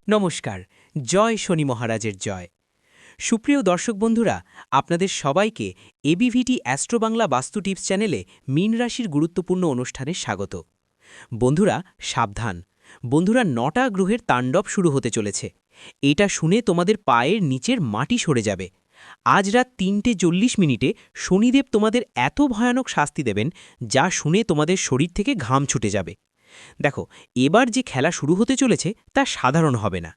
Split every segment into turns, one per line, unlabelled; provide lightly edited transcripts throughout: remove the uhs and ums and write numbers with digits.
নমস্কার। জয় শনি মহারাজের জয়। সুপ্রিয় দর্শক বন্ধুরা, আপনাদের সবাইকে এবিভিটি অ্যাস্ট্রো বাংলা বাস্তু টিপস চ্যানেলে মীন রাশির গুরুত্বপূর্ণ অনুষ্ঠানে স্বাগত। বন্ধুরা সাবধান, বন্ধুরা ৯টা গ্রহের তাণ্ডব শুরু হতে চলেছে। এটা শুনে তোমাদের পায়ের নিচের মাটি সরে যাবে। আজ রাত ৩:৪০ শনিদেব তোমাদের এত ভয়ানক শাস্তি দেবেন, যা শুনে তোমাদের শরীর থেকে ঘাম ছুটে যাবে। দেখো, এবার যে খেলা শুরু হতে চলেছে তা সাধারণ হবে না।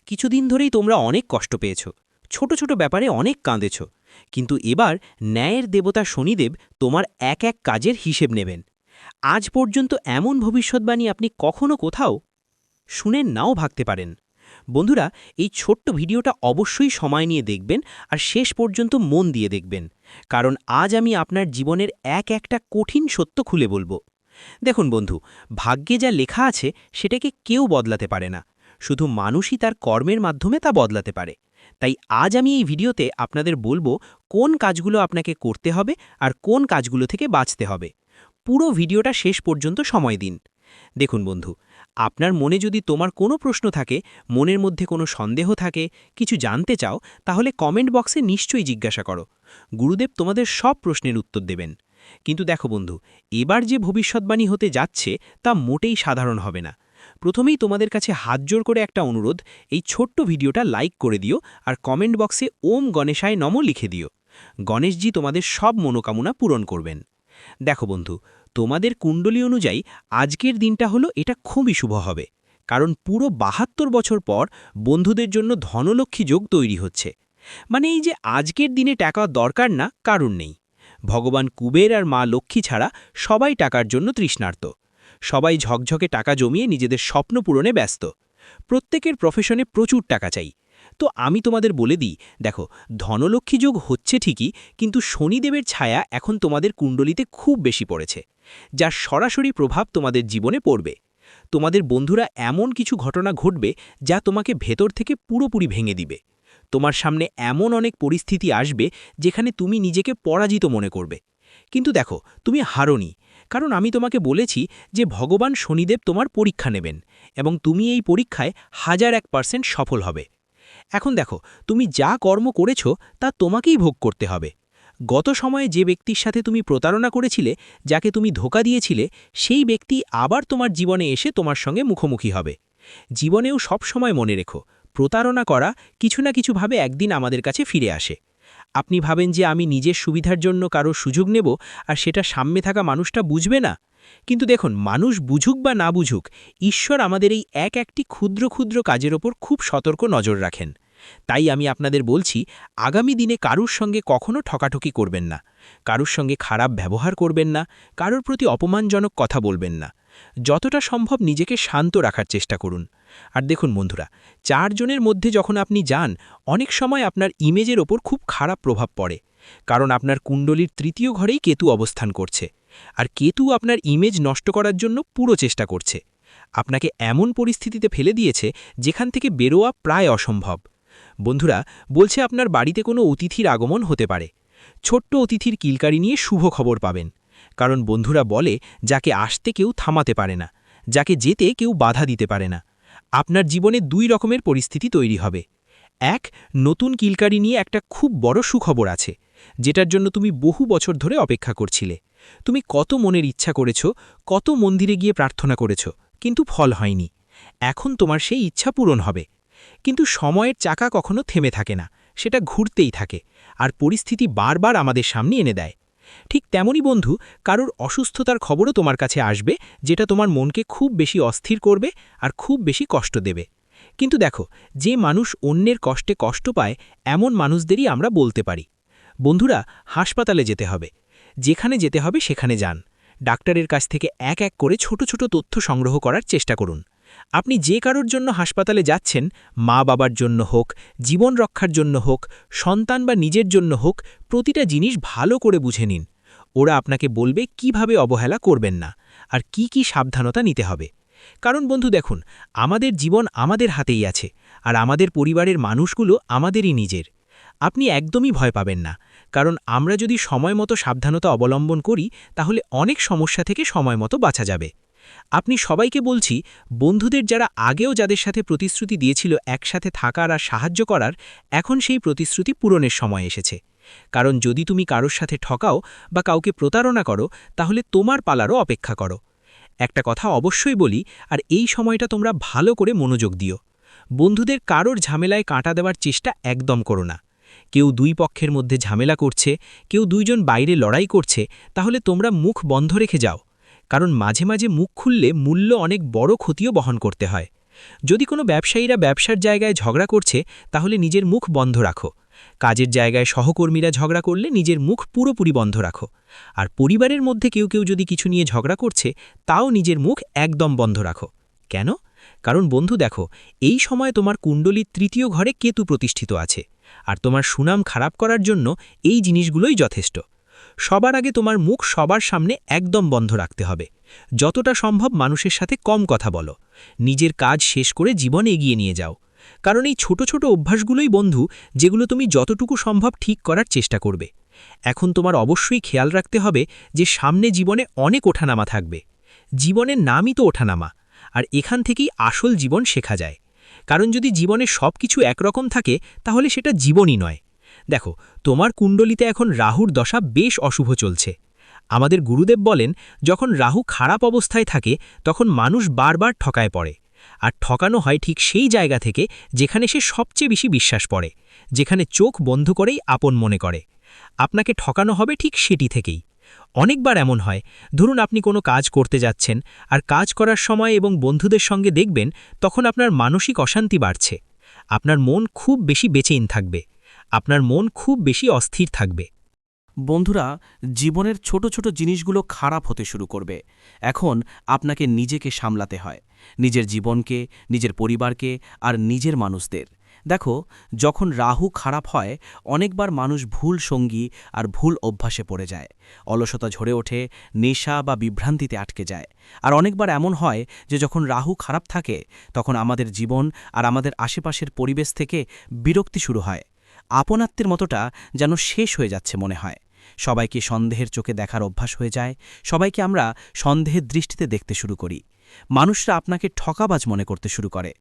কিছুদিন ধরেই তোমরা অনেক কষ্ট পেয়েছ, ছোট ছোট ব্যাপারে অনেক কাঁদেছ, কিন্তু এবার ন্যায়ের দেবতা শনিদেব তোমার এক এক কাজের হিসেব নেবেন। আজ পর্যন্ত এমন ভবিষ্যৎবাণী আপনি কখনো কোথাও শুনেন নাও ভাবতে পারেন। বন্ধুরা, এই ছোট্ট ভিডিওটা অবশ্যই সময় নিয়ে দেখবেন আর শেষ পর্যন্ত মন দিয়ে দেখবেন, কারণ আজ আমি আপনার জীবনের এক একটা কঠিন সত্য খুলে বলবো। দেখুন বন্ধু, ভাগ্যে যা লেখা আছে সেটাকে কেউ বদলাতে পারে না, শুধু মানুষই তার কর্মের মাধ্যমে তা বদলাতে পারে। তাই আজ আমি এই ভিডিওতে আপনাদের বলবো কোন কাজগুলো আপনাকে করতে হবে আর কোন কাজগুলো থেকে বাঁচতে হবে। পুরো ভিডিওটা শেষ পর্যন্ত সময় দিন। দেখুন বন্ধু, আপনার মনে যদি তোমার কোনো প্রশ্ন থাকে, মনের মধ্যে কোনো সন্দেহ থাকে, কিছু জানতে চাও, তাহলে কমেন্ট বক্সে নিশ্চয়ই জিজ্ঞাসা করো। গুরুদেব তোমাদের সব প্রশ্নের উত্তর দেবেন। কিন্তু দেখো বন্ধু, এবার যে ভবিষ্যৎবাণী হতে যাচ্ছে তা মোটেই সাধারণ হবে না। প্রথমেই তোমাদের কাছে হাত জোড় করে একটা অনুরোধ, এই ছোট্ট ভিডিওটা লাইক করে দিও আর কমেন্ট বক্সে ওম গণেশায় নমঃ লিখে দিও। গণেশজি তোমাদের সব মনোকামনা পূরণ করবেন। দেখো বন্ধু, তোমাদের কুণ্ডলী অনুযায়ী আজকের দিনটা হলো এটা খুবই শুভ হবে, কারণ পুরো ৭২ বছর পর বন্ধুদের জন্য ধনলক্ষ্মী যোগ তৈরি হচ্ছে। মানে এই যে আজকের দিনে টাকা দরকার না, কারণ নেই। ভগবান কুবের আর মা লক্ষ্মী ছাড়া সবাই টাকার জন্য তৃষ্ণার্ত। সবাই ঝকঝকে টাকা জমিয়ে নিজেদের স্বপ্ন পূরণে ব্যস্ত। প্রত্যেকের প্রফেশনে প্রচুর টাকা চাই। তো আমি তোমাদের বলে দিই, দেখো, ধনলক্ষ্মী যোগ হচ্ছে ঠিকই, কিন্তু শনিদেবের ছায়া এখন তোমাদের কুণ্ডলিতে খুব বেশি পড়েছে, যার সরাসরি প্রভাব তোমাদের জীবনে পড়বে। তোমাদের বন্ধুরা এমন কিছু ঘটনা ঘটবে যা তোমাকে ভেতর থেকে পুরোপুরি ভেঙে দিবে। তোমার সামনে এমন অনেক পরিস্থিতি আসবে যেখানে তুমি নিজেকে পরাজিত মনে করবে। কিন্তু দেখো, তুমি হারোনি, কারণ আমি তোমাকে বলেছি যে ভগবান শনিদেব তোমার পরীক্ষা নেবেন এবং তুমি এই পরীক্ষায় 1001% সফল হবে। এখন দেখো, তুমি যা কর্ম করেছ তা তোমাকেই ভোগ করতে হবে। গত সময়ে যে ব্যক্তির সাথে তুমি প্রতারণা করেছিলে, যাকে তুমি ধোঁকা দিয়েছিলে, সেই ব্যক্তি আবার তোমার জীবনে এসে তোমার সঙ্গে মুখোমুখি হবে। জীবনেও সব সময় মনে রেখো, প্রতারণা করা কিছু না কিছুভাবে একদিন আমাদের কাছে ফিরে আসে। আপনি ভাবেন যে আমি নিজের সুবিধার জন্য কারো সুযোগ নেব আর সেটা সামনে থাকা মানুষটা বুঝবে না, কিন্তু দেখুন, মানুষ বুঝুক বা না বুঝুক, ঈশ্বর আমাদের এই এক একটি ক্ষুদ্র ক্ষুদ্র কাজের ওপর খুব সতর্ক নজর রাখেন। তাই আমি আপনাদের বলছি, আগামী দিনে কারুর সঙ্গে কখনো ঠকাঠকি করবেন না, কারুর সঙ্গে খারাপ ব্যবহার করবেন না, কারোর প্রতি অপমানজনক কথা বলবেন না। যতটা সম্ভব নিজেকে শান্ত রাখার চেষ্টা করুন। আর দেখুন বন্ধুরা, 4 জনের মধ্যে যখন আপনি যান, অনেক সময় আপনার ইমেজের ওপর খুব খারাপ প্রভাব পড়ে, কারণ আপনার কুণ্ডলীর ৩য় ঘরেই কেতু অবস্থান করছে, আর কেতু আপনার ইমেজ নষ্ট করার জন্য পুরো চেষ্টা করছে। আপনাকে এমন পরিস্থিতিতে ফেলে দিয়েছে যেখান থেকে বেরোয়া প্রায় অসম্ভব। বন্ধুরা, বলছে আপনার বাড়িতে কোনো অতিথির আগমন হতে পারে। ছোট্ট অতিথির কিলকারি নিয়ে শুভ খবর পাবেন, কারণ বন্ধুরা বলে, যাকে আসতে কেউ থামাতে পারে না, যাকে যেতে কেউ বাধা দিতে পারে না। আপনার জীবনে 2 রকমের পরিস্থিতি তৈরি হবে। এক, নতুন কিলকারি নিয়ে একটা খুব বড় সুখবর আছে, যেটার জন্য তুমি বহু বছর ধরে অপেক্ষা করছিলে। তুমি কত মনের ইচ্ছা করেছ, কত মন্দিরে গিয়ে প্রার্থনা করেছ, কিন্তু ফল হয়নি। এখন তোমার সেই ইচ্ছা পূরণ হবে। কিন্তু সময়ের চাকা কখনো থেমে থাকে না, সেটা ঘুরতেই থাকে, আর পরিস্থিতি বারবার আমাদের সামনে এনে দেয়। ঠিক তেমনই বন্ধু, কারোর অসুস্থতার খবরও তোমার কাছে আসবে, যেটা তোমার মনকে খুব বেশি অস্থির করবে আর খুব বেশি কষ্ট দেবে। কিন্তু দেখো, যে মানুষ অন্যের কষ্টে কষ্ট পায়, এমন মানুষদেরই আমরা বলতে পারি। বন্ধুরা, হাসপাতালে যেতে হবে, যেখানে যেতে হবে সেখানে যান। ডাক্তারের কাছ থেকে এক এক করে ছোট ছোট তথ্য সংগ্রহ করার চেষ্টা করুন। আপনি যে কারোর জন্য হাসপাতালে যাচ্ছেন, মা বাবার জন্য হোক, জীবন রক্ষার জন্য হোক, সন্তান বা নিজের জন্য হোক, প্রতিটা জিনিস ভালো করে বুঝে নিন। ওরা আপনাকে বলবে কিভাবে অবহেলা করবেন না আর কি কি সাবধানতা নিতে হবে। কারণ বন্ধু দেখুন, আমাদের জীবন আমাদের হাতেই আছে, আর আমাদের পরিবারের মানুষগুলো আমাদেরই নিজের। আপনি একদমই ভয় পাবেন না, কারণ আমরা যদি সময় মতো সাবধানতা অবলম্বন করি, তাহলে অনেক সমস্যা থেকে সময় মতো বাঁচা যাবে। আপনি সবাইকে বলছি, বন্ধুদের যারা আগেও যাদের সাথে প্রতিশ্রুতি দিয়েছিল একসাথে থাকার আর সাহায্য করার, এখন সেই প্রতিশ্রুতি পূরণের সময় এসেছে। কারণ যদি তুমি কারোর সাথে ঠকাও বা কাউকে প্রতারণা করো, তাহলে তোমার পালারও অপেক্ষা করো। একটা কথা অবশ্যই বলি, আর এই সময়টা তোমরা ভালো করে মনোযোগ দিও। বন্ধুদের কারোর ঝামেলায় কাঁটা দেওয়ার চেষ্টা একদম করো না। কেউ দুই পক্ষের মধ্যে ঝামেলা করছে, কেউ দুইজন বাইরে লড়াই করছে, তাহলে তোমরা মুখ বন্ধ রেখে যাও। কারণ মাঝে মাঝে মুখ খুললে মূল্য অনেক বড় ক্ষতিও বহন করতে হয়। যদি কোনো ব্যবসায়ীরা ব্যবসার জায়গায় ঝগড়া করছে, তাহলে নিজের মুখ বন্ধ রাখো। কাজের জায়গায় সহকর্মীরা ঝগড়া করলে নিজের মুখ পুরোপুরি বন্ধ রাখো। আর পরিবারের মধ্যে কেউ কেউ যদি কিছু নিয়ে ঝগড়া করছে, তাও নিজের মুখ একদম বন্ধ রাখো। কেন? কারণ বন্ধু দেখো, এই সময় তোমার কুণ্ডলীর তৃতীয় ঘরে কেতু প্রতিষ্ঠিত আছে, আর তোমার সুনাম খারাপ করার জন্য এই জিনিসগুলোই যথেষ্ট। সবার আগে তোমার মুখ সবার সামনে একদম বন্ধ রাখতে হবে। যতটা সম্ভব মানুষের সাথে কম কথা বলো। নিজের কাজ শেষ করে জীবন এগিয়ে নিয়ে যাও। কারণ এই ছোট ছোট অভ্যাসগুলোই বন্ধু, যেগুলো তুমি যতটুকু সম্ভব ঠিক করার চেষ্টা করবে। এখন তোমার অবশ্যই খেয়াল রাখতে হবে যে সামনে জীবনে অনেক ওঠানামা থাকবে। জীবনের নামই তো ওঠানামা, আর এখান থেকেই আসল জীবন শেখা যায়। কারণ যদি জীবনে সব কিছু একরকম থাকে, তাহলে সেটা জীবনই নয়। দেখো, তোমার কুণ্ডলিতে এখন রাহুর দশা বেশ অশুভ চলছে। আমাদের গুরুদেব বলেন, যখন রাহু খারাপ অবস্থায় থাকে, তখন মানুষ বারবার ঠকায় পড়ে। আর ঠকানো হয় ঠিক সেই জায়গা থেকে যেখানে সে সবচেয়ে বেশি বিশ্বাস পড়ে, যেখানে চোখ বন্ধ করেই আপন মনে করে। আপনাকে ঠকানো হবে ঠিক সেটি থেকেই। অনেকবার এমন হয়, ধরুন আপনি কোনো কাজ করতে যাচ্ছেন, আর কাজ করার সময় এবং বন্ধুদের সঙ্গে দেখবেন তখন আপনার মানসিক অশান্তি বাড়ছে। আপনার মন খুব বেশি বেচেইন থাকবে। আপনার মন খুব বেশি অস্থির থাকবে।
বন্ধুরা, জীবনের ছোট ছোট জিনিসগুলো খারাপ হতে শুরু করবে। এখন আপনাকে নিজেকে সামলাতে হয়, নিজের জীবনকে, নিজের পরিবারকে আর নিজের মানুষদের। দেখো, যখন রাহু খারাপ হয়, অনেকবার মানুষ ভুল সঙ্গী আর ভুল অভ্যাসে পড়ে যায়। অলসতা ঝরে ওঠে, নেশা বা বিভ্রান্তিতে আটকে যায়। আর অনেকবার এমন হয় যে যখন রাহু খারাপ থাকে, তখন আমাদের জীবন আর আমাদের আশেপাশের পরিবেশ থেকে বিরক্তি শুরু হয়। আপনাত্মের মতোটা যেন শেষ হয়ে যাচ্ছে মনে হয়। সবাইকে সন্দেহের চোখে দেখার অভ্যাস হয়ে যায়। সবাইকে আমরা সন্দেহের দৃষ্টিতে দেখতে শুরু করি। মানুষরা আপনাকে ঠকাবাজ মনে করতে শুরু করে।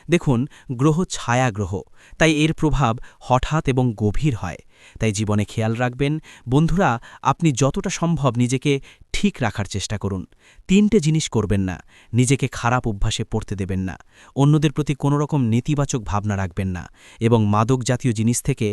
দেখুন, গ্রহ ছায়া গ্রহ, তাই এর প্রভাব হঠাৎ এবং গভীর হয়। তাই জীবনে খেয়াল রাখবেন বন্ধুরা, আপনি যতটা সম্ভব নিজেকে ঠিক রাখার চেষ্টা করুন। তিনটে জিনিস করবেন না: নিজেকে খারাপ অভ্যাসে পড়তে দেবেন না, অন্যদের প্রতি কোনো রকম নেতিবাচক ভাবনা রাখবেন না, এবং মাদক জাতীয় জিনিস থেকে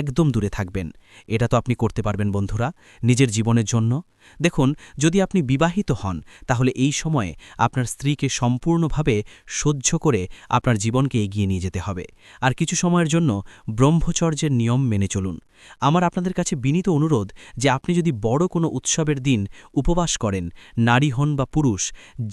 একদম দূরে থাকবেন। এটা তো আপনি করতে পারবেন বন্ধুরা, নিজের জীবনের জন্য। দেখুন, যদি আপনি বিবাহিত হন, তাহলে এই সময়ে আপনার স্ত্রীকে সম্পূর্ণভাবে সহ্য করে আপনার জীবনকে এগিয়ে নিয়ে যেতে হবে। আর কিছু সময়ের জন্য ব্রহ্মচর্যের নিয়ম মেনে চলুন। আমার আপনাদের কাছে বিনীত অনুরোধ যে আপনি যদি বড় কোনো উৎসবের দিন উপবাস করেন, নারী হন বা পুরুষ,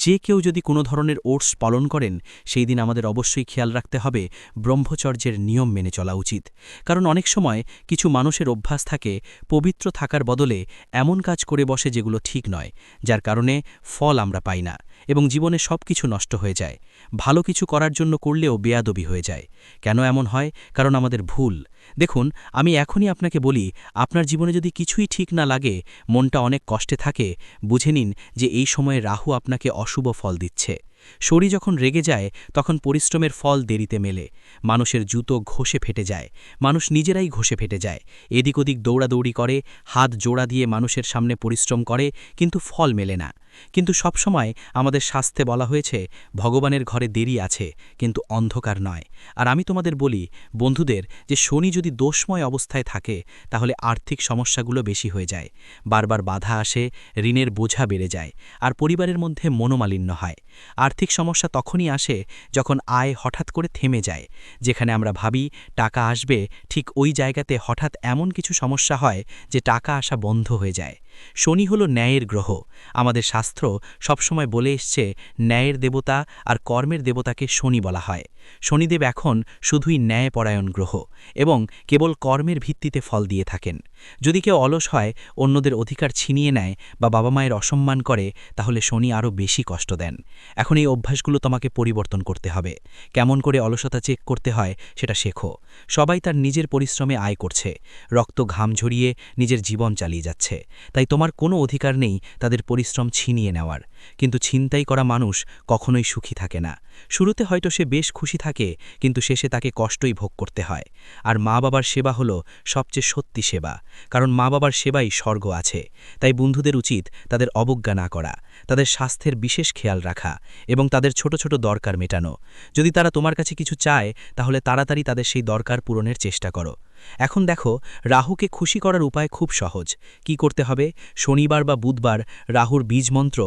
যে কেউ যদি কোনো ধরনের ওটস পালন করেন, সেই দিন আমাদের অবশ্যই খেয়াল রাখতে হবে ব্রহ্মচর্যের নিয়ম মেনে চলা উচিত। কারণ অনেক সময় কিছু মানুষের অভ্যাস থাকে পবিত্র থাকার বদলে এমন কাজ করে বসে যেগুলো ঠিক নয়, যার কারণে ফল আমরা পাই না এবং জীবনে সব কিছু নষ্ট হয়ে যায়। ভালো কিছু করার জন্য করলেও বেয়াদবি হয়ে যায়। কেন এমন হয়? কারণ আমাদের ভুল। দেখুন, আমি এখনই আপনাকে বলি, আপনার জীবনে যদি কিছুই ঠিক না লাগে, মনটা অনেক কষ্টে থাকে, বুঝে নিন যে এই সময়ে রাহু আপনাকে অশুভ ফল দিচ্ছে। শরীর যখন রেগে যায়, তখন পরিশ্রমের ফল দেরিতে মেলে। মানুষের জুতো ঘষে ফেটে যায়, মানুষ নিজেরাই ঘষে ফেটে যায়। এদিক ওদিক দৌড়াদৌড়ি করে, হাত জোড়া দিয়ে মানুষের সামনে পরিশ্রম করে, কিন্তু ফল মেলে না। কিন্তু সবসময় আমাদের শাস্ত্রে বলা হয়েছে, ভগবানের ঘরে দেরি আছে, কিন্তু অন্ধকার নয়। আর আমি তোমাদের বলি বন্ধুদের, যে শনি যদি দোষময় অবস্থায় থাকে, তাহলে আর্থিক সমস্যাগুলো বেশি হয়ে যায়, বারবার বাধা আসে, ঋণের বোঝা বেড়ে যায়, আর পরিবারের মধ্যে মনোমালিন্য হয়। আর্থিক সমস্যা তখনই আসে যখন আয় হঠাৎ করে থেমে যায়। যেখানে আমরা ভাবি টাকা আসবে, ঠিক ওই জায়গাতে হঠাৎ এমন কিছু সমস্যা হয় যে টাকা আসা বন্ধ হয়ে যায়। শনি হলো ন্যায়ের গ্রহ। আমাদের শাস্ত্র সবসময় বলে এসছে, ন্যায়ের দেবতা আর কর্মের দেবতাকে শনি বলা হয়। শনিদেব এখন শুধুই ন্যায়পরায়ণ গ্রহ এবং কেবল কর্মের ভিত্তিতে ফল দিয়ে থাকেন। যদি কেউ অলস হয়, অন্যদের অধিকার ছিনিয়ে নেয় বা বাবা মায়ের অসম্মান করে, তাহলে শনি আরও বেশি কষ্ট দেন। এখন এই অভ্যাসগুলো তোমাকে পরিবর্তন করতে হবে। কেমন করে অলসতা চেক করতে হয় সেটা শেখো। সবাই তার নিজের পরিশ্রমে আয় করছে, রক্ত ঘাম ঝরিয়ে নিজের জীবন চালিয়ে যাচ্ছে। তাই তোমার কোনো অধিকার নেই তাদের পরিশ্রম ছিনিয়ে নেওয়ার। কিন্তু ছিনতাই করা মানুষ কখনোই সুখী থাকে না। শুরুতে হয়তো সে বেশ খুশি থাকে, কিন্তু শেষে তাকে কষ্টই ভোগ করতে হয়। আর মা বাবার সেবা হলো সবচেয়ে সত্যি সেবা, কারণ মা বাবার সেবাই স্বর্গ আছে। তাই বন্ধুদের উচিত তাদের অবজ্ঞা না করা, তাদের স্বাস্থ্যের বিশেষ খেয়াল রাখা এবং তাদের ছোট ছোট দরকার মেটানো। যদি তারা তোমার কাছে কিছু চায়, তাহলে তাড়াতাড়ি তাদের সেই দরকার পূরণের চেষ্টা করো। এখন দেখো, রাহুকে খুশি করার উপায় খুব সহজ। কি করতে হবে? শনিবার বা বুধবার রাহুর বীজ মন্ত্র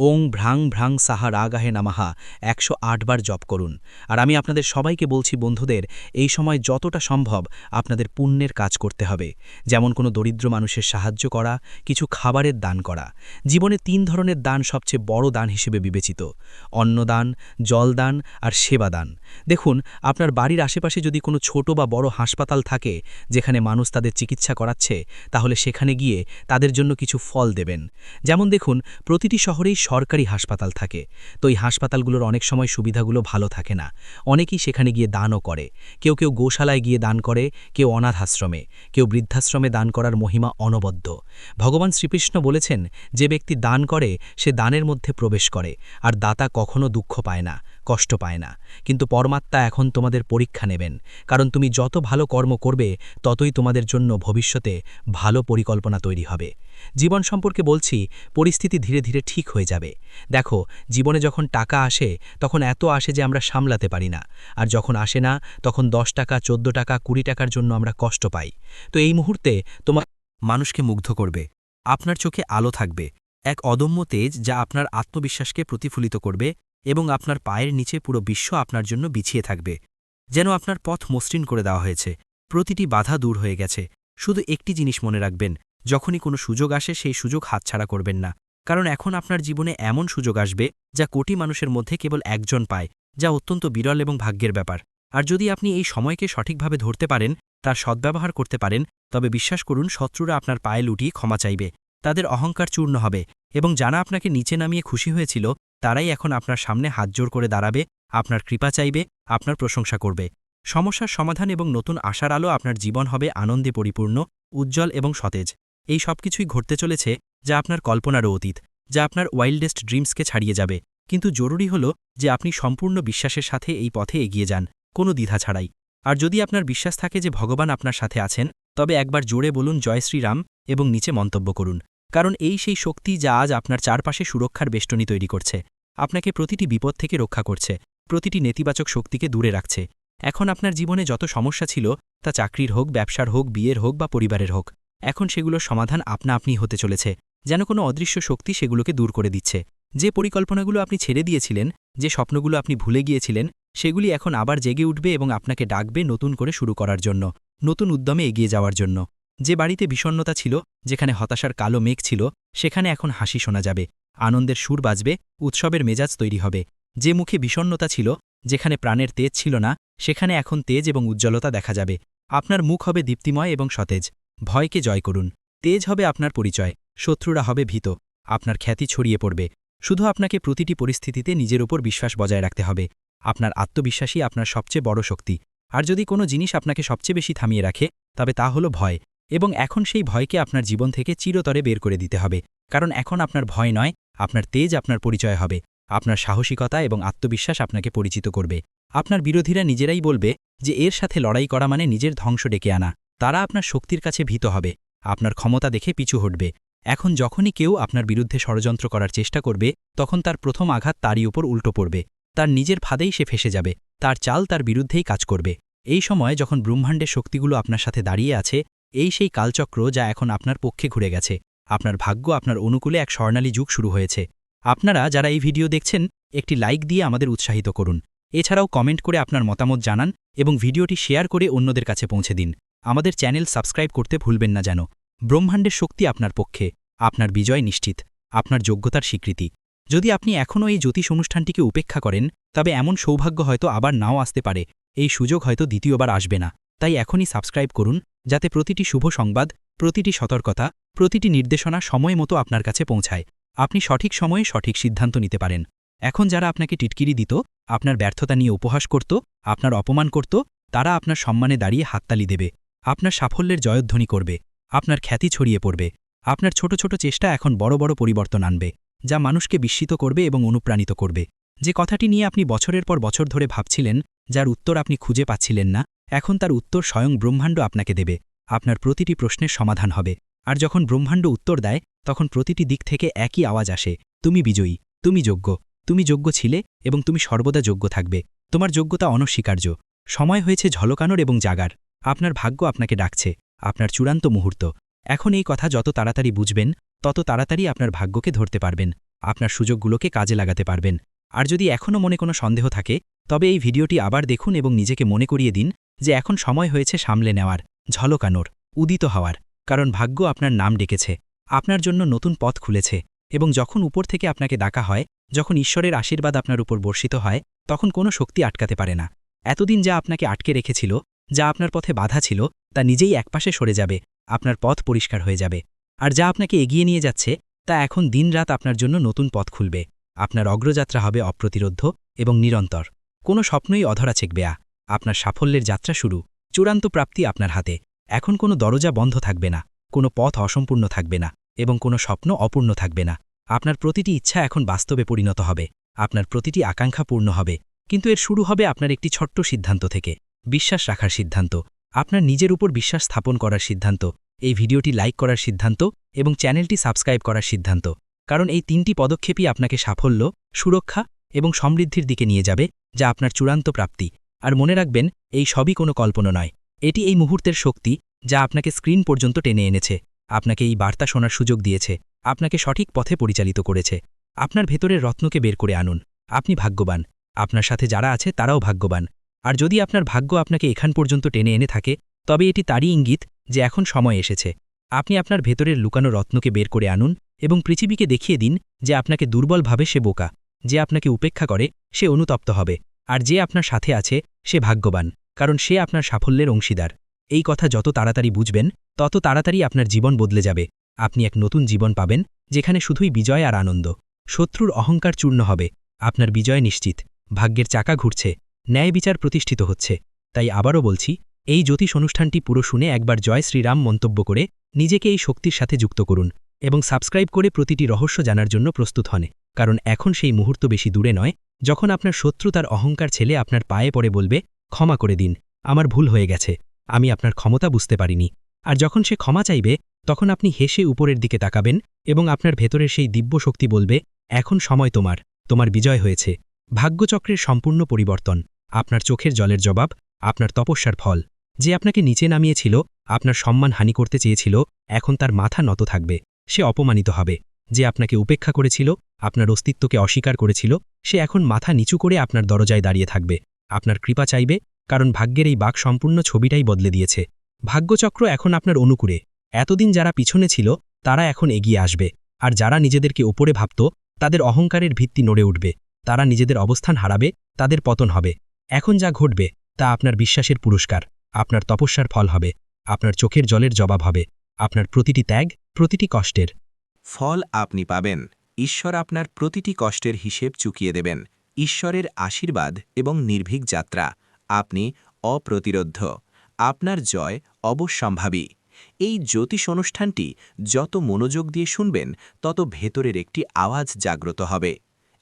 ওং ভ্রাং ভ্রাং সাহা রাগাহে নামাহা 108 বার জপ করুন। আর আমি আপনাদের সবাইকে বলছি বন্ধুদের, এই সময় যতটা সম্ভব আপনাদের পুণ্যের কাজ করতে হবে। যেমন কোনো দরিদ্র মানুষের সাহায্য করা, কিছু খাবারের দান করা। জীবনে 3 ধরনের দান সবচেয়ে বড় দান হিসেবে বিবেচিত: অন্নদান, জলদান আর সেবাদান। দেখুন, আপনার বাড়ির আশেপাশে যদি কোনো ছোট বা বড় হাসপাতাল থাকে যেখানে মানুষ তাদের চিকিৎসা করাচ্ছে, তাহলে সেখানে গিয়ে তাদের জন্য কিছু ফল দেবেন। যেমন দেখুন, প্রতিটি শহরেই সরকারি হাসপাতাল থাকে, তো এই হাসপাতালগুলোর অনেক সময় সুবিধাগুলো ভালো থাকে না। অনেকেই সেখানে গিয়ে দানও করে। কেউ কেউ গোশালায় গিয়ে দান করে, কেউ অনাথ আশ্রমে, কেউ বৃদ্ধাশ্রমে। দান করার মহিমা অনবদ্য। ভগবান শ্রীকৃষ্ণ বলেছেন, যে ব্যক্তি দান করে সে দানের মধ্যে প্রবেশ করে, আর দাতা কখনো দুঃখ পায় না, কষ্ট পায় না। কিন্তু পরমাত্মা এখন তোমাদের পরীক্ষা নেবেন, কারণ তুমি যত ভালো কর্ম করবে ততই তোমাদের জন্য ভবিষ্যতে ভালো পরিকল্পনা তৈরি হবে। জীবন সম্পর্কে বলছি, পরিস্থিতি ধীরে ধীরে ঠিক হয়ে যাবে। দেখো, জীবনে যখন টাকা আসে তখন এত আসে যে আমরা সামলাতে পারি না, আর যখন আসে না তখন 10 টাকা, 14 টাকা, 20 টাকার জন্য আমরা কষ্ট পাই। তো এই মুহূর্তে তোমার মানুষকে মুগ্ধ করবে, আপনার চোখে আলো থাকবে, এক অদম্য তেজ যা আপনার আত্মবিশ্বাসকে প্রতিফলিত করবে এবং আপনার পায়ের নিচে পুরো বিশ্ব আপনার জন্য বিছিয়ে থাকবে। যেন আপনার পথ মসৃণ করে দেওয়া হয়েছে, প্রতিটি বাধা দূর হয়ে গেছে। শুধু একটি জিনিস মনে রাখবেন, যখনই কোনো সুযোগ আসে সেই সুযোগ হাতছাড়া করবেন না, কারণ এখন আপনার জীবনে এমন সুযোগ আসবে যা কোটি মানুষের মধ্যে কেবল একজন পায়, যা অত্যন্ত বিরল এবং ভাগ্যের ব্যাপার। আর যদি আপনি এই সময়কে সঠিকভাবে ধরতে পারেন, তার সদ্ব্যবহার করতে পারেন, তবে বিশ্বাস করুন, শত্রুরা আপনার পায়ে লুটিয়ে ক্ষমা চাইবে, তাদের অহংকার চূর্ণ হবে, এবং যারা আপনাকে নিচে নামিয়ে খুশি হয়েছিল তারাই এখন আপনার সামনে হাতজোড় করে দাঁড়াবে, আপনার কৃপা চাইবে, আপনার প্রশংসা করবে। সমস্যার সমাধান এবং নতুন আশার আলো আপনার জীবন হবে আনন্দে পরিপূর্ণ, উজ্জ্বল এবং সতেজ। এই সবকিছুই ঘটতে চলেছে যা আপনার কল্পনারও অতীত, যা আপনার ওয়াইল্ডেস্ট ড্রিমসকে ছাড়িয়ে যাবে। কিন্তু জরুরি হল যে আপনি সম্পূর্ণ বিশ্বাসের সাথে এই পথে এগিয়ে যান, কোনো দ্বিধা ছাড়াই। আর যদি আপনার বিশ্বাস থাকে যে ভগবান আপনার সাথে আছেন, তবে একবার জোরে বলুন জয় শ্রীরাম এবং নিচে মন্তব্য করুন, কারণ এই সেই শক্তি যা আজ আপনার চারপাশে সুরক্ষার বেষ্টনী তৈরি করছে, আপনাকে প্রতিটি বিপদ থেকে রক্ষা করছে, প্রতিটি নেতিবাচক শক্তিকে দূরে রাখছে। এখন আপনার জীবনে যত সমস্যা ছিল, তা চাকরির হোক, ব্যবসার হোক, বিয়ের হোক বা পরিবারের হোক, এখন সেগুলোর সমাধান আপনা আপনি হতে চলেছে, যেন কোনো অদৃশ্য শক্তি সেগুলোকে দূর করে দিচ্ছে। যে পরিকল্পনাগুলো আপনি ছেড়ে দিয়েছিলেন, যে স্বপ্নগুলো আপনি ভুলে গিয়েছিলেন, সেগুলি এখন আবার জেগে উঠবে এবং আপনাকে ডাকবে নতুন করে শুরু করার জন্য, নতুন উদ্যমে এগিয়ে যাওয়ার জন্য। যে বাড়িতে বিষণ্ণতা ছিল, যেখানে হতাশার কালো মেঘ ছিল, সেখানে এখন হাসি শোনা যাবে, আনন্দের সুর বাজবে, উৎসবের মেজাজ তৈরি হবে। যে মুখে বিষণ্ণতা ছিল, যেখানে প্রাণের তেজ ছিল না, সেখানে এখন তেজ এবং উজ্জ্বলতা দেখা যাবে। আপনার মুখ হবে দীপ্তিময় এবং সতেজ। ভয়কে জয় করুন। তেজ হবে আপনার পরিচয়, শত্রুরা হবে ভীত, আপনার খ্যাতি ছড়িয়ে পড়বে। শুধু আপনাকে প্রতিটি পরিস্থিতিতে নিজের উপর বিশ্বাস বজায় রাখতে হবে। আপনার আত্মবিশ্বাসই আপনার সবচেয়ে বড় শক্তি। আর যদি কোনো জিনিস আপনাকে সবচেয়ে বেশি থামিয়ে রাখে, তবে তা হলো ভয়, এবং এখন সেই ভয়কে আপনার জীবন থেকে চিরতরে বের করে দিতে হবে, কারণ এখন আপনার ভয় নয়, আপনার তেজ আপনার পরিচয় হবে। আপনার সাহসিকতা এবং আত্মবিশ্বাস আপনাকে পরিচিত করবে। আপনার বিরোধীরা নিজেরাই বলবে যে এর সাথে লড়াই করা মানে নিজের ধ্বংস ডেকে আনা। তারা আপনার শক্তির কাছে ভীত হবে, আপনার ক্ষমতা দেখে পিছু হটবে। এখন যখনই কেউ আপনার বিরুদ্ধে ষড়যন্ত্র করার চেষ্টা করবে, তখন তার প্রথম আঘাত তারই উপর উল্টো পড়বে, তার নিজের ফাঁদেই সে ফেসে যাবে, তার চাল তার বিরুদ্ধেই কাজ করবে। এই সময় যখন ব্রহ্মাণ্ডের শক্তিগুলো আপনার সাথে দাঁড়িয়ে আছে, এই সেই কালচক্র যা এখন আপনার পক্ষে ঘুরে গেছে। আপনার ভাগ্য আপনার অনুকূলে এক স্বর্ণালী যুগ শুরু হয়েছে। আপনারা যারা এই ভিডিও দেখছেন, একটি লাইক দিয়ে আমাদের উৎসাহিত করুন। এছাড়াও কমেন্ট করে আপনার মতামত জানান এবং ভিডিওটি শেয়ার করে অন্যদের কাছে পৌঁছে দিন। আমাদের চ্যানেল সাবস্ক্রাইব করতে ভুলবেন না যেন। ব্রহ্মাণ্ডের শক্তি আপনার পক্ষে, আপনার বিজয় নিশ্চিত, আপনার যোগ্যতার স্বীকৃতি। যদি আপনি এখনও এই জ্যোতিষ অনুষ্ঠানটিকে উপেক্ষা করেন, তবে এমন সৌভাগ্য হয়তো আবার নাও আসতে পারে, এই সুযোগ হয়তো দ্বিতীয়বার আসবে না। তাই এখনই সাবস্ক্রাইব করুন, যাতে প্রতিটি শুভ সংবাদ, প্রতিটি সতর্কতা, প্রতিটি নির্দেশনা সময় মতো আপনার কাছে পৌঁছায়, আপনি সঠিক সময়ে সঠিক সিদ্ধান্ত নিতে পারেন। এখন যারা আপনাকে টিটকিরি দিত, আপনার ব্যর্থতা নিয়ে উপহাস করত, আপনার অপমান করত, তারা আপনার সম্মানে দাঁড়িয়ে হাততালি দেবে, আপনার সাফল্যের জয়ধ্বনি করবে, আপনার খ্যাতি ছড়িয়ে পড়বে। আপনার ছোট ছোট চেষ্টা এখন বড় বড় পরিবর্তন আনবে।
যা মানুষকে বিস্মিত করবে এবং অনুপ্রাণিত করবে। যে কথাটি নিয়ে আপনি বছরের পর বছর ধরে ভাবছিলেন, যার উত্তর আপনি খুঁজে পাচ্ছিলেন না, এখন তার উত্তর স্বয়ং ব্রহ্মাণ্ড আপনাকে দেবে। আপনার প্রতিটি প্রশ্নের সমাধান হবে। আর যখন ব্রহ্মাণ্ড উত্তর দেয়, তখন প্রতিটি দিক থেকে একই আওয়াজ আসে, তুমি বিজয়ী, তুমি যোগ্য, তুমি যোগ্য ছিলে এবং তুমি সর্বদা যোগ্য থাকবে। তোমার যোগ্যতা অনস্বীকার্য। সময় হয়েছে ঝলকানোর এবং জাগার। আপনার ভাগ্য আপনাকে ডাকছে, আপনার চূড়ান্ত মুহূর্ত। এখন এই কথা যত তাড়াতাড়ি বুঝবেন, তত তাড়াতাড়ি আপনার ভাগ্যকে ধরতে পারবেন, আপনার সুযোগগুলোকে কাজে লাগাতে পারবেন। আর যদি এখনও মনে কোনো সন্দেহ থাকে, তবে এই ভিডিওটি আবার দেখুন এবং নিজেকে মনে করিয়ে দিন যে এখন সময় হয়েছে সামলে নেওয়ার, ঝলকানোর, উদিত হওয়ার। কারণ ভাগ্য আপনার নাম ডেকেছে, আপনার জন্য নতুন পথ খুলেছে। এবং যখন উপর থেকে আপনাকে ডাকা হয়, যখন ঈশ্বরের আশীর্বাদ আপনার উপর বর্ষিত হয়, তখন কোনো শক্তি আটকাতে পারে না। এতদিন যা আপনাকে আটকে রেখেছিল, যা আপনার পথে বাধা ছিল, তা নিজেই একপাশে সরে যাবে, আপনার পথ পরিষ্কার হয়ে যাবে। আর যা আপনাকে এগিয়ে নিয়ে যাচ্ছে, তা এখন দিনরাত আপনার জন্য নতুন পথ খুলবে। আপনার অগ্রযাত্রা হবে অপ্রতিরোধ্য এবং নিরন্তর। কোনো স্বপ্নই অধরা ছেকবে না। আপনার সাফল্যের যাত্রা শুরু, চূড়ান্ত প্রাপ্তি আপনার হাতে। এখন কোনো দরজা বন্ধ থাকবে না, কোনো পথ অসম্পূর্ণ থাকবে না, এবং কোনো স্বপ্ন অপূর্ণ থাকবে না। আপনার প্রতিটি ইচ্ছা এখন বাস্তবে পরিণত হবে, আপনার প্রতিটি আকাঙ্ক্ষা পূর্ণ হবে। কিন্তু এর শুরু হবে আপনার একটি ছোট্ট সিদ্ধান্ত থেকে, বিশ্বাস রাখার সিদ্ধান্ত, আপনার নিজের উপর বিশ্বাস স্থাপন করার সিদ্ধান্ত, এই ভিডিওটি লাইক করার সিদ্ধান্ত এবং চ্যানেলটি সাবস্ক্রাইব করার সিদ্ধান্ত। কারণ এই তিনটি পদক্ষেপই আপনাকে সাফল্য, সুরক্ষা এবং সমৃদ্ধির দিকে নিয়ে যাবে, যা আপনার চূড়ান্ত প্রাপ্তি। আর মনে রাখবেন, এই সবই কোনো কল্পনা নয়, এটি এই মুহূর্তের শক্তি, যা আপনাকে স্ক্রিন পর্যন্ত টেনে এনেছে, আপনাকে এই বার্তা শোনার সুযোগ দিয়েছে, আপনাকে সঠিক পথে পরিচালিত করেছে। আপনার ভেতরের রত্নকে বের করে আনুন। আপনি ভাগ্যবান, আপনার সাথে যারা আছে তারাও ভাগ্যবান। আর যদি আপনার ভাগ্য আপনাকে এখান পর্যন্ত টেনে এনে থাকে, তবে এটি তারই ইঙ্গিত যে এখন সময় এসেছে। আপনি আপনার ভেতরের লুকানো রত্নকে বের করে আনুন এবং পৃথিবীকে দেখিয়ে দিন যে আপনাকে দুর্বল ভাবে সে বোকা, যে আপনাকে উপেক্ষা করে সে অনুতপ্ত হবে, আর যে আপনার সাথে আছে সে ভাগ্যবান, কারণ সে আপনার সাফল্যের অংশীদার। এই কথা যত তাড়াতাড়ি বুঝবেন, তত তাড়াতাড়ি আপনার জীবন বদলে যাবে। আপনি এক নতুন জীবন পাবেন, যেখানে শুধুই বিজয় আর আনন্দ। শত্রুর অহংকার চূর্ণ হবে, আপনার বিজয় নিশ্চিত। ভাগ্যের চাকা ঘুরছে, ন্যায় বিচার প্রতিষ্ঠিত হচ্ছে। তাই আবারও বলছি, এই জ্যোতিষ অনুষ্ঠানটি পুরো শুনে একবার জয় শ্রীরাম মন্তব্য করে নিজেকে এই শক্তির সাথে যুক্ত করুন এবং সাবস্ক্রাইব করে প্রতিটি রহস্য জানার জন্য প্রস্তুত হন। কারণ এখন সেই মুহূর্ত বেশি দূরে নয়, যখন আপনার শত্রু তার অহংকার ছেলে আপনার পায়ে পড়ে বলবে, ক্ষমা করে দিন, আমার ভুল হয়ে গেছে, আমি আপনার ক্ষমতা বুঝতে পারিনি। আর যখন সে ক্ষমা চাইবে, তখন আপনি হেসে উপরের দিকে তাকাবেন এবং আপনার ভেতরের সেই দিব্য শক্তি বলবে, এখন সময় তোমার, তোমার বিজয় হয়েছে। ভাগ্যচক্রের সম্পূর্ণ পরিবর্তন, আপনার চোখের জলের জবাব, আপনার তপস্যার ফল। যে আপনাকে নিচে নামিয়েছিল, আপনার সম্মান হানি করতে চেয়েছিল, এখন তার মাথা নত থাকবে, সে অপমানিত হবে। যে আপনাকে উপেক্ষা করেছিল, আপনার অস্তিত্বকে অস্বীকার করেছিল, সে এখন মাথা নিচু করে আপনার দরজায় দাঁড়িয়ে থাকবে, আপনার কৃপা চাইবে। কারণ ভাগ্যের এই বাক সম্পূর্ণ ছবিটাই বদলে দিয়েছে। ভাগ্যচক্র এখন আপনার অনুকূলে। এতদিন যারা পিছনে ছিল, তারা এখন এগিয়ে আসবে। আর যারা নিজেদেরকে ওপরে ভাবত, তাদের অহংকারের ভিত্তি নড়ে উঠবে। তারা নিজেদের অবস্থান হারাবে, তাদের পতন হবে। এখন যা ঘটবে, তা আপনার বিশ্বাসের পুরস্কার, আপনার তপস্যার ফল হবে, আপনার চোখের জলের জবাব হবে, আপনার প্রতিটি ত্যাগ, প্রতিটি কষ্টের
ফল আপনি পাবেন। ঈশ্বর আপনার প্রতিটি কষ্টের হিসেব চুকিয়ে দেবেন। ঈশ্বরের আশীর্বাদ এবং নির্ভীক যাত্রা, আপনি অপ্রতিরোধ্য, আপনার জয় অবশ্যম্ভাবী। এই জ্যোতিষ অনুষ্ঠানটি যত মনোযোগ দিয়ে শুনবেন, তত ভেতরের একটি আওয়াজ জাগ্রত হবে।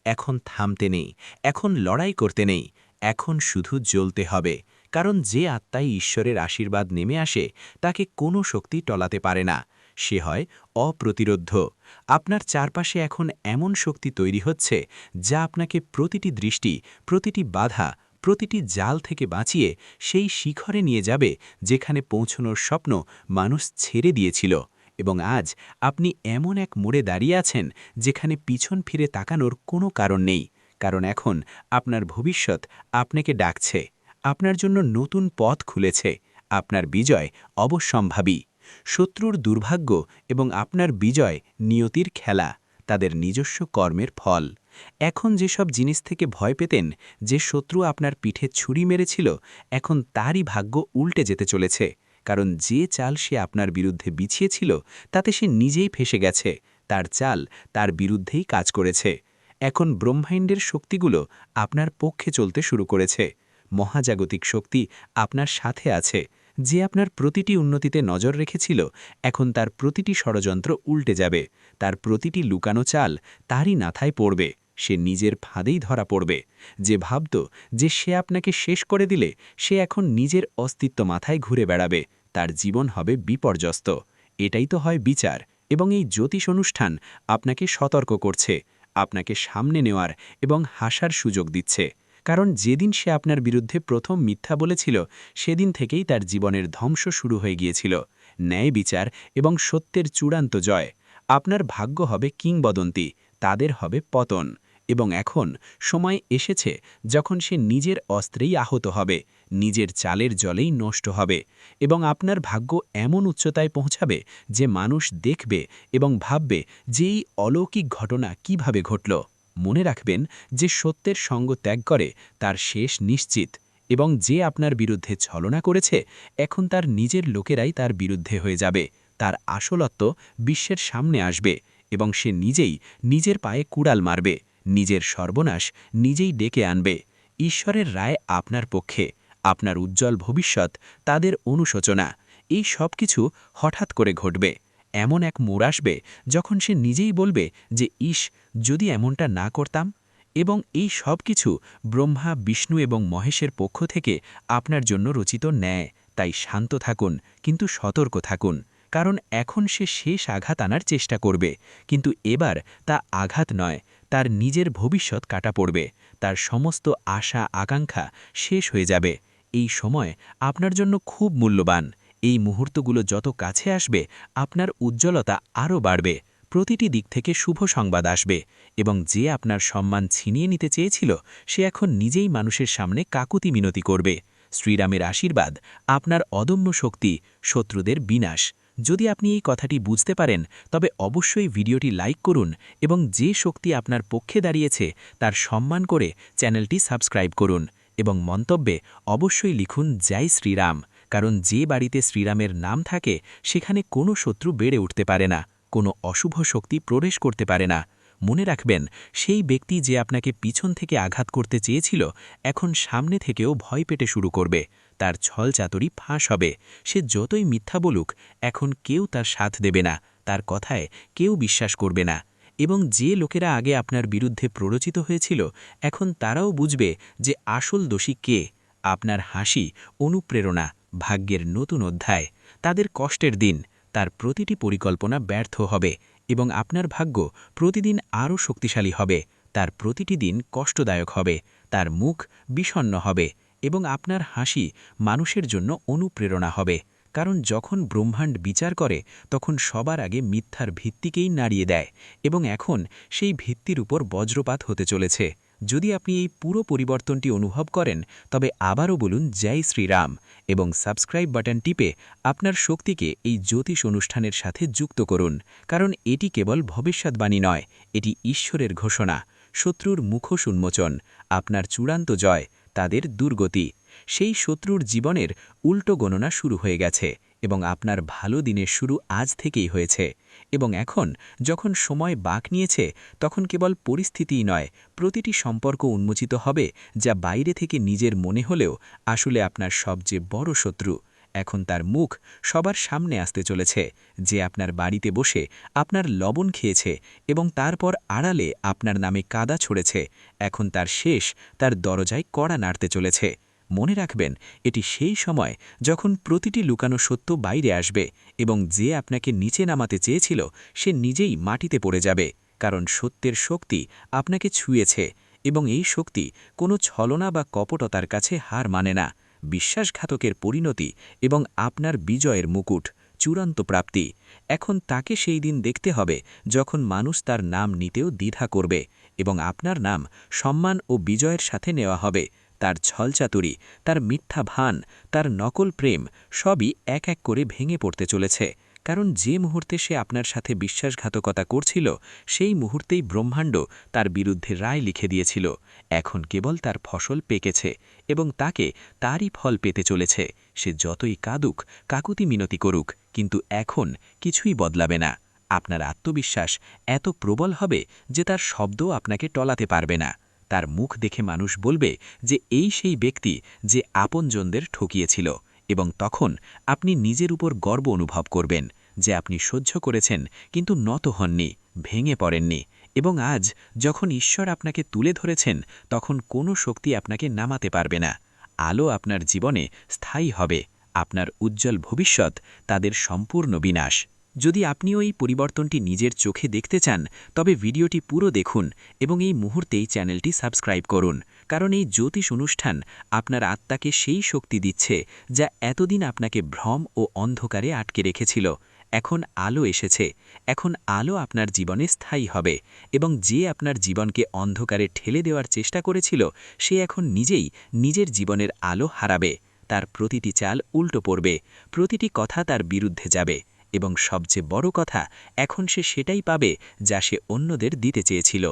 এখন থামতে নেই, এখন লড়াই করতে নেই, এখন শুধু জ্বলতে হবে। কারণ যে আত্মায় ঈশ্বরের আশীর্বাদ নেমে আসে, তাকে কোনো শক্তি টলাতে পারে না, সে হয় অপ্রতিরোধ্য। আপনার চারপাশে এখন এমন শক্তি তৈরি হচ্ছে, যা আপনাকে প্রতিটি দৃষ্টি, প্রতিটি বাধা, প্রতিটি জাল থেকে বাঁচিয়ে সেই শিখরে নিয়ে যাবে, যেখানে পৌঁছনোর স্বপ্ন মানুষ ছেড়ে দিয়েছিল। এবং আজ আপনি এমন এক মোড়ে দাঁড়িয়ে আছেন, যেখানে পিছন ফিরে তাকানোর কোনো কারণ নেই। কারণ এখন আপনার ভবিষ্যৎ আপনাকে ডাকছে, আপনার জন্য নতুন পথ খুলেছে। আপনার বিজয় অবশ্যম্ভাবী। শত্রুর দুর্ভাগ্য এবং আপনার বিজয় নিয়তির খেলা, তাদের নিজস্ব কর্মের ফল। এখন যেসব জিনিস থেকে ভয় পেতেন, যে শত্রু আপনার পিঠে ছুরি মেরেছিল, এখন তারই ভাগ্য উল্টে যেতে চলেছে। কারণ যে চাল সে আপনার বিরুদ্ধে বিছিয়েছিল, তাতে সে নিজেই ফেঁসে গেছে। তার চাল তার বিরুদ্ধেই কাজ করেছে। এখন ব্রহ্মাণ্ডের শক্তিগুলো আপনার পক্ষে চলতে শুরু করেছে। মহাজাগতিক শক্তি আপনার সাথে আছে, যে আপনার প্রতিটি উন্নতিতে নজর রেখেছিল এখন তার প্রতিটি ষড়যন্ত্র উল্টে যাবে, তার প্রতিটি লুকানো চাল তারই নাথায় পড়বে, সে নিজের ফাঁদেই ধরা পড়বে। যে ভাবত যে সে আপনাকে শেষ করে দিলে সে এখন নিজের অস্তিত্ব মাথায় ঘুরে বেড়াবে, তার জীবন হবে বিপর্যস্ত। এটাই তো হয় বিচার, এবং এই জ্যোতিষ অনুষ্ঠান আপনাকে সতর্ক করছে, আপনাকে সামনে নেওয়ার এবং হাসার সুযোগ দিচ্ছে। কারণ যেদিন সে আপনার বিরুদ্ধে প্রথম মিথ্যা বলেছিল সেদিন থেকেই তার জীবনের ধ্বংস শুরু হয়ে গিয়েছিল। ন্যায় বিচার এবং সত্যের চূড়ান্ত জয়। আপনার ভাগ্য হবে কিংবদন্তি, তাদের হবে পতন। এবং এখন সময় এসেছে যখন সে নিজের অস্ত্রেই আহত হবে, নিজের চালের জলেই নষ্ট হবে, এবং আপনার ভাগ্য এমন উচ্চতায় পৌঁছাবে যে মানুষ দেখবে এবং ভাববে যে এই অলৌকিক ঘটনা কিভাবে ঘটল। মনে রাখবেন যে সত্যের সঙ্গ ত্যাগ করে তার শেষ নিশ্চিত, এবং যে আপনার বিরুদ্ধে ছলনা করেছে এখন তার নিজের লোকেরাই তার বিরুদ্ধে হয়ে যাবে, তার আসলত্ব বিশ্বের সামনে আসবে, এবং সে নিজেই নিজের পায়ে কুড়াল মারবে, নিজের সর্বনাশ নিজেই ডেকে আনবে। ঈশ্বরের রায় আপনার পক্ষে, আপনার উজ্জ্বল ভবিষ্যৎ তাদের অনুশোচনা। এই সব কিছু হঠাৎ করে ঘটবে। এমন এক মোড় আসবে যখন সে নিজেই বলবে যে ইস, যদি এমনটা না করতাম। এবং এই সব কিছু ব্রহ্মা, বিষ্ণু এবং মহেশের পক্ষ থেকে আপনার জন্য রচিত ন্যায়। তাই শান্ত থাকুন, কিন্তু সতর্ক থাকুন, কারণ এখন সে শেষ আঘাত আনার চেষ্টা করবে, কিন্তু এবার তা আঘাত নয়, তার নিজের ভবিষ্যৎ কাটা পড়বে, তার সমস্ত আশা আকাঙ্ক্ষা শেষ হয়ে যাবে। এই সময় আপনার জন্য খুব মূল্যবান। এই মুহূর্তগুলো যত কাছে আসবে আপনার উজ্জ্বলতা আরও বাড়বে, প্রতিটি দিক থেকে শুভ সংবাদ আসবে, এবং যে আপনার সম্মান ছিনিয়ে নিতে চেয়েছিল সে এখন নিজেই মানুষের সামনে কাকুতি মিনতি করবে। শ্রীরামের আশীর্বাদ, আপনার অদম্য শক্তি, শত্রুদের বিনাশ। যদি আপনি এই কথাটি বুঝতে পারেন তবে অবশ্যই ভিডিওটি লাইক করুন এবং যে শক্তি আপনার পক্ষে দাঁড়িয়েছে তার সম্মান করে চ্যানেলটি সাবস্ক্রাইব করুন, এবং মন্তব্যে অবশ্যই লিখুন জয় শ্রীরাম, কারণ যে বাড়িতে শ্রীরামের নাম থাকে সেখানে কোনো শত্রু বেড়ে উঠতে পারে না, কোনো অশুভ শক্তি প্রবেশ করতে পারে না। মনে রাখবেন, সেই ব্যক্তি যে আপনাকে পিছন থেকে আঘাত করতে চেয়েছিল এখন সামনে থেকেও ভয় পেতে শুরু করবে, তার ছলচাতুরি ফাঁস হবে। সে যতই মিথ্যা বলুক এখন কেউ তার সাথ দেবে না, তার কথায় কেউ বিশ্বাস করবে না। এবং যে লোকেরা আগে আপনার বিরুদ্ধে প্ররোচিত হয়েছিল এখন তারাও বুঝবে যে আসল দোষী কে। আপনার হাসি অনুপ্রেরণা, ভাগ্যের নতুন অধ্যায়। তাদের কষ্টের দিন, তার প্রতিটি পরিকল্পনা ব্যর্থ হবে, এবং আপনার ভাগ্য প্রতিদিন আরও শক্তিশালী হবে। তার প্রতিটি দিন কষ্টদায়ক হবে, তার মুখ বিষণ্ণ হবে, এবং আপনার হাসি মানুষের জন্য অনুপ্রেরণা হবে। কারণ যখন ব্রহ্মাণ্ড বিচার করে তখন সবার আগে মিথ্যার ভিত্তিকেই নাড়িয়ে দেয়, এবং এখন সেই ভিত্তির উপর বজ্রপাত হতে চলেছে। যদি আপনি এই পুরো পরিবর্তনটি অনুভব করেন তবে আবারও বলুন জয় শ্রীরাম, এবং সাবস্ক্রাইব বাটন টিপে আপনার শক্তিকে এই জ্যোতিষ অনুষ্ঠানের সাথে যুক্ত করুন, কারণ এটি কেবল ভবিষ্যৎবাণী নয়, এটি ঈশ্বরের ঘোষণা। শত্রুর মুখোশ উন্মোচন, আপনার চূড়ান্ত জয়, তাদের দুর্গতি। সেই শত্রুর জীবনের উল্টো গণনা শুরু হয়ে গেছে, এবং আপনার ভালো দিনের শুরু আজ থেকেই হয়েছে। এবং এখন যখন সময় বাঁক নিয়েছে তখন কেবল পরিস্থিতিই নয়, প্রতিটি সম্পর্ক উন্মোচিত হবে যা বাইরে থেকে নিজের মনে হলেও আসলে আপনার সবচেয়ে বড় শত্রু। এখন তার মুখ সবার সামনে আসতে চলেছে, যে আপনার বাড়িতে বসে আপনার লবণ খেয়েছে এবং তারপর আড়ালে আপনার নামে কাদা ছড়েছে, এখন তার শেষ তার দরজায় কড়া নাড়তে চলেছে। মনে রাখবেন, এটি সেই সময় যখন প্রতিটি লুকানো সত্য বাইরে আসবে, এবং যে আপনাকে নিচে নামাতে চেয়েছিল সে নিজেই মাটিতে পড়ে যাবে, কারণ সত্যের শক্তি আপনাকে ছুঁয়েছে, এবং এই শক্তি কোনো ছলনা বা কপটতার কাছে হার মানে না। বিশ্বাসঘাতকের পরিণতি এবং আপনার বিজয়ের মুকুট, চূড়ান্ত প্রাপ্তি। এখন তাকে সেই দিন দেখতে হবে যখন মানুষ তার নাম নিতেও দ্বিধা করবে, এবং আপনার নাম সম্মান ও বিজয়ের সাথে নেওয়া হবে। তার ছলচাতুরি, তার মিথ্যা ভান, তার নকল প্রেম সবই এক এক করে ভেঙে পড়তে চলেছে, কারণ যে মুহূর্তে সে আপনার সাথে বিশ্বাসঘাতকতা করছিল সেই মুহূর্তেই ব্রহ্মাণ্ড তার বিরুদ্ধে রায় লিখে দিয়েছিল। এখন কেবল তার ফসল পেকেছে, এবং তাকে তারই ফল পেতে চলেছে। সে যতই কাঁদুক, কাকুতি মিনতি করুক, কিন্তু এখন কিছুই বদলাবে না। আপনার আত্মবিশ্বাস এত প্রবল হবে যে তার শব্দ আপনাকে টলাতে পারবে না। তার মুখ দেখে মানুষ বলবে যে এই সেই ব্যক্তি যে আপনজনদের ঠকিয়েছিল, এবং তখন আপনি নিজের উপর গর্ব অনুভব করবেন যে আপনি সহ্য করেছেন কিন্তু নত হননি, ভেঙে পড়েননি, এবং আজ যখন ঈশ্বর আপনাকে তুলে ধরেছেন তখন কোনো শক্তি আপনাকে নামাতে পারবে না। আলো আপনার জীবনে স্থায়ী হবে, আপনার উজ্জ্বল ভবিষ্যৎ তাদের সম্পূর্ণ বিনাশ। যদি আপনিও এই পরিবর্তনটি নিজের চোখে দেখতে চান তবে ভিডিওটি পুরো দেখুন এবং এই মুহূর্তেই চ্যানেলটি সাবস্ক্রাইব করুন, কারণ এই জ্যোতিষ অনুষ্ঠান আপনার আত্মাকে সেই শক্তি দিচ্ছে যা এতদিন আপনাকে ভ্রম ও অন্ধকারে আটকে রেখেছিল। এখন আলো এসেছে, এখন আলো আপনার জীবনে স্থায়ী হবে, এবং যে আপনার জীবনকে অন্ধকারে ঠেলে দেওয়ার চেষ্টা করেছিল সে এখন নিজেই নিজের জীবনের আলো হারাবে। তার প্রতিটি চাল উল্টো পড়বে, প্রতিটি কথা তার বিরুদ্ধে যাবে, এবং সবচেয়ে বড় কথা, এখন সে সেটাই পাবে যা সে অন্যদের দিতে চেয়েছিল,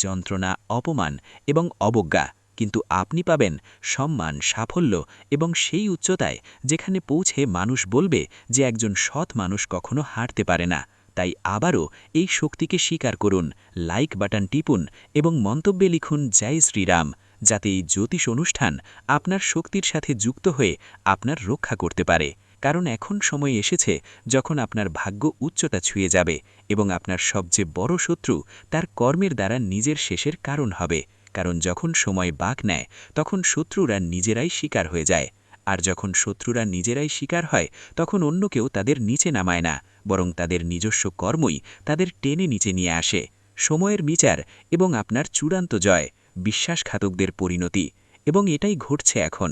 যন্ত্রণা, অপমান এবং অবজ্ঞা। কিন্তু আপনি পাবেন সম্মান, সাফল্য এবং সেই উচ্চতায় যেখানে পৌঁছে মানুষ বলবে যে একজন সৎ মানুষ কখনো হারতে পারে না। তাই আবারও এই শক্তিকে স্বীকার করুন, লাইক বাটন টিপুন এবং মন্তব্যে লিখুন জয় শ্রীরাম, যাতে এই জ্যোতিষ অনুষ্ঠান আপনার শক্তির সাথে যুক্ত হয়ে আপনার রক্ষা করতে পারে। কারণ এখন সময় এসেছে যখন আপনার ভাগ্য উচ্চতা ছুঁয়ে যাবে এবং আপনার সবচেয়ে বড় শত্রু তার কর্মের দ্বারা নিজের শেষের কারণ হবে। কারণ যখন সময় বাঁক নেয় তখন শত্রুরা নিজেরাই শিকার হয়ে যায়, আর যখন শত্রুরা নিজেরাই শিকার হয় তখন অন্য কেউ তাদের নিচে নামায় না, বরং তাদের নিজস্ব কর্মই তাদের টেনে নিচে নিয়ে আসে। সময়ের বিচার এবং আপনার চূড়ান্ত জয়, বিশ্বাসঘাতকদের পরিণতি, এবং এটাই ঘটছে এখন।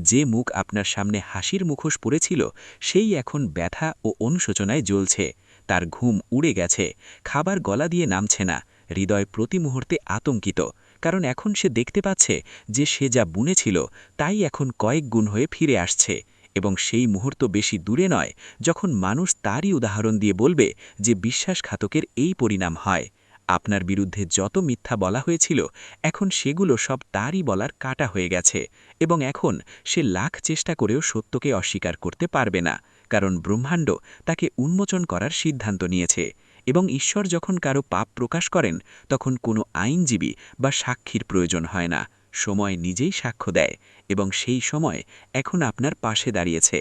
যে মুখ আপনার সামনে হাসির মুখোশ পড়েছিল সেই এখন ব্যথা ও অনুশোচনায় জ্বলছে। তার ঘুম উড়ে গেছে, খাবার গলা দিয়ে নামছে না, হৃদয় প্রতি মুহূর্তে আতঙ্কিত, কারণ এখন সে দেখতে পাচ্ছে যে সে যা বুনেছিল তাই এখন কয়েক গুণ হয়ে ফিরে আসছে। এবং সেই মুহূর্ত বেশি দূরে নয় যখন মানুষ তারই উদাহরণ দিয়ে বলবে যে বিশ্বাসঘাতকের এই পরিণাম হয়। আপনার বিরুদ্ধে যত মিথ্যা বলা হয়েছিল এখন সেগুলো সব তারই বলার কাটা হয়ে গেছে, এবং এখন সে লাখ চেষ্টা করেও সত্যকে অস্বীকার করতে পারবে না, কারণ ব্রহ্মাণ্ড তাকে উন্মোচন করার সিদ্ধান্ত নিয়েছে। এবং ঈশ্বর যখন কারো পাপ প্রকাশ করেন তখন কোনো আইনজীবী বা সাক্ষীর প্রয়োজন হয় না, সময় নিজেই সাক্ষ্য দেয়, এবং সেই সময় এখন আপনার পাশে দাঁড়িয়েছে।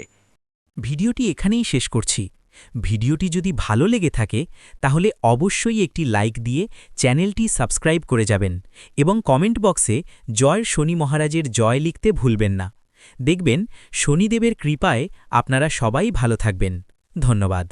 ভিডিওটি এখানেই শেষ করছি। ভিডিওটি যদি ভালো লেগে থাকে তাহলে অবশ্যই একটি লাইক দিয়ে চ্যানেলটি সাবস্ক্রাইব করে যাবেন এবং কমেন্ট বক্সে জয় শনি মহারাজের জয় লিখতে ভুলবেন না। দেখবেন শনিদেবের কৃপায় আপনারা সবাই ভালো থাকবেন। ধন্যবাদ।